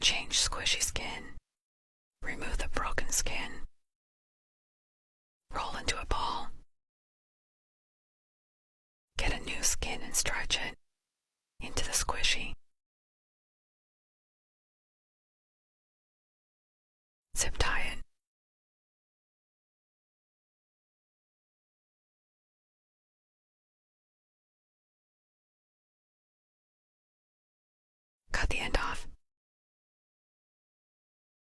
Change squishy skin. Remove the broken skin. Roll into a ball. Get a new skin and stretch it into the squishy. Zip tie it. Cut the end off.